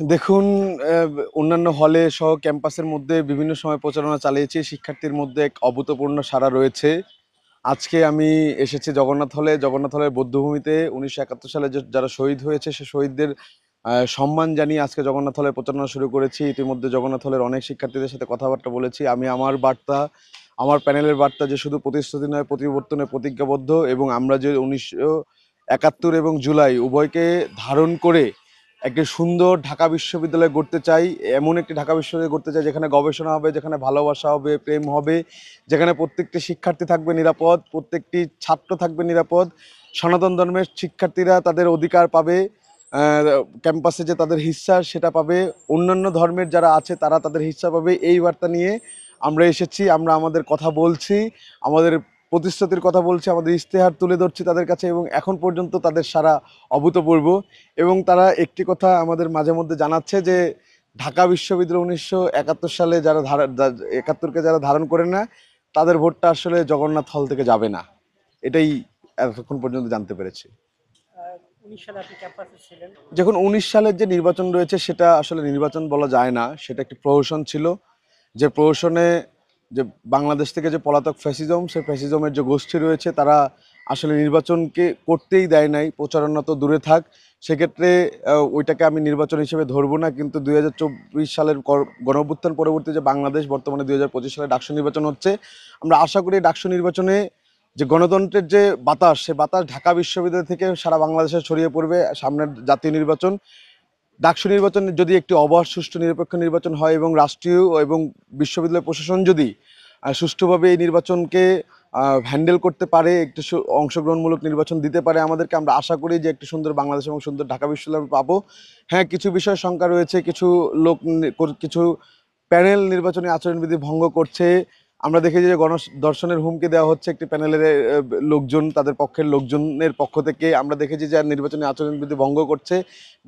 দেখুন, অন্যান্য হলে সহ ক্যাম্পাসের মধ্যে বিভিন্ন সময় প্রচারণা চালিয়েছি। শিক্ষার্থীর মধ্যে এক অভূতপূর্ণ সাড়া রয়েছে। আজকে আমি এসেছি জগন্নাথ হলে। জগন্নাথ হলের বধ্যভূমিতে ১৯৭১ সালে যারা শহীদ হয়েছে সে শহীদদের সম্মান জানিয়ে আজকে জগন্নাথ হলে প্রচারণা শুরু করেছি। ইতিমধ্যে জগন্নাথ হলের অনেক শিক্ষার্থীদের সাথে কথাবার্তা বলেছি। আমি আমার বার্তা, আমার প্যানেলের বার্তা যে শুধু প্রতিশ্রুতি নয়, পরিবর্তনে প্রতিজ্ঞাবদ্ধ, এবং আমরা যে ১৯৭১ এবং জুলাই উভয়কে ধারণ করে একটি সুন্দর ঢাকা বিশ্ববিদ্যালয় গড়তে চাই। এমন একটি ঢাকা বিশ্ববিদ্যালয় গড়তে চাই যেখানে গবেষণা হবে, যেখানে ভালোবাসা হবে, প্রেম হবে, যেখানে প্রত্যেকটি শিক্ষার্থী থাকবে নিরাপদ, প্রত্যেকটি ছাত্র থাকবে নিরাপদ, সনাতন ধর্মের শিক্ষার্থীরা তাদের অধিকার পাবে, ক্যাম্পাসে যে তাদের হিস্সা সেটা পাবে, অন্যান্য ধর্মের যারা আছে তারা তাদের হিস্সা পাবে। এই বার্তা নিয়ে আমরা এসেছি। আমরা আমাদের কথা বলছি, আমাদের প্রতিশ্রুতির কথা বলছি, আমাদের ইশতেহার তুলে ধরছি তাদের কাছে, এবং এখন পর্যন্ত তাদের সারা অভূতপূর্ব। এবং তারা একটি কথা আমাদের মাঝে মধ্যে জানাচ্ছে যে ঢাকা বিশ্ববিদ্যালয় ১৯৭১ সালে যারা ৭১কে যারা ধারণ করে না তাদের ভোটটা আসলে জগন্নাথ হল থেকে যাবে না। এটাই এতক্ষণ পর্যন্ত জানতে পেরেছি। ১৯ সালে আপনি ক্যাম্পাসে ছিলেন। যখন ১৯ সালের যে নির্বাচন রয়েছে সেটা আসলে নির্বাচন বলা যায় না, সেটা একটি প্রহসন ছিল। যে প্রহসনে যে বাংলাদেশ থেকে যে পলাতক ফ্যাসিজম, সেই ফ্যাসিজমের যে গোষ্ঠী রয়েছে তারা আসলে নির্বাচনকে করতেই দেয় নাই। প্রচারণা তো দূরে থাক, সেক্ষেত্রে ওইটাকে আমি নির্বাচন হিসেবে ধরবো না। কিন্তু ২০২৪ সালের গণঅভ্যুত্থান পরবর্তী যে বাংলাদেশ, বর্তমানে ২০২৫ সালে ডাকসু নির্বাচন হচ্ছে, আমরা আশা করি ডাকসু নির্বাচনে যে গণতন্ত্রের যে বাতাস, সে বাতাস ঢাকা বিশ্ববিদ্যালয় থেকে সারা বাংলাদেশে ছড়িয়ে পড়বে। সামনের জাতীয় নির্বাচন, ডাকসু নির্বাচনে যদি একটি অবাধ, সুষ্ঠু, নিরপেক্ষ নির্বাচন হয় এবং রাষ্ট্রীয় এবং বিশ্ববিদ্যালয় প্রশাসন যদি সুষ্ঠুভাবে এই নির্বাচনকে হ্যান্ডেল করতে পারে, একটি অংশগ্রহণমূলক নির্বাচন দিতে পারে আমাদেরকে, আমরা আশা করি যে একটি সুন্দর বাংলাদেশ এবং সুন্দর ঢাকা বিশ্ববিদ্যালয় পাবো। হ্যাঁ, কিছু বিষয় শঙ্কা রয়েছে, কিছু লোক কিছু প্যানেল নির্বাচনী আচরণবিধি ভঙ্গ করছে। আমরা দেখেছি যে গণদর্শনের হুমকি দেওয়া হচ্ছে একটি প্যানেলের লোকজন, তাদের পক্ষের লোকজনের পক্ষ থেকে। আমরা দেখেছি যে নির্বাচনী আচরণবিধি ভঙ্গ করছে।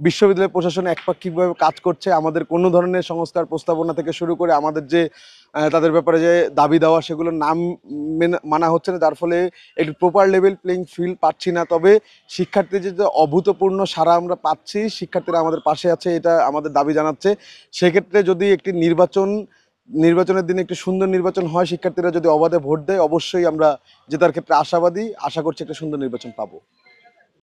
বিশ্ববিদ্যালয় প্রশাসন একপাক্ষিকভাবে কাজ করছে। আমাদের কোনো ধরনের সংস্কার প্রস্তাবনা থেকে শুরু করে আমাদের যে তাদের ব্যাপারে যে দাবি দেওয়া, সেগুলোর নাম মানা হচ্ছে না, যার ফলে একটি প্রপার লেভেল প্লেইং ফিল্ড পাচ্ছি না। তবে শিক্ষার্থীদের যে অভূতপূর্ণ সাড়া আমরা পাচ্ছি, শিক্ষার্থীরা আমাদের পাশে আছে, এটা আমাদের দাবি জানাচ্ছে। সেক্ষেত্রে যদি একটি নির্বাচনের দিনে একটি সুন্দর নির্বাচন হয়, শিক্ষার্থীরা যদি অবাধে ভোট দেয়, অবশ্যই আমরা জেতার ক্ষেত্রে আশাবাদী। আশা করছি একটা সুন্দর নির্বাচন পাবো।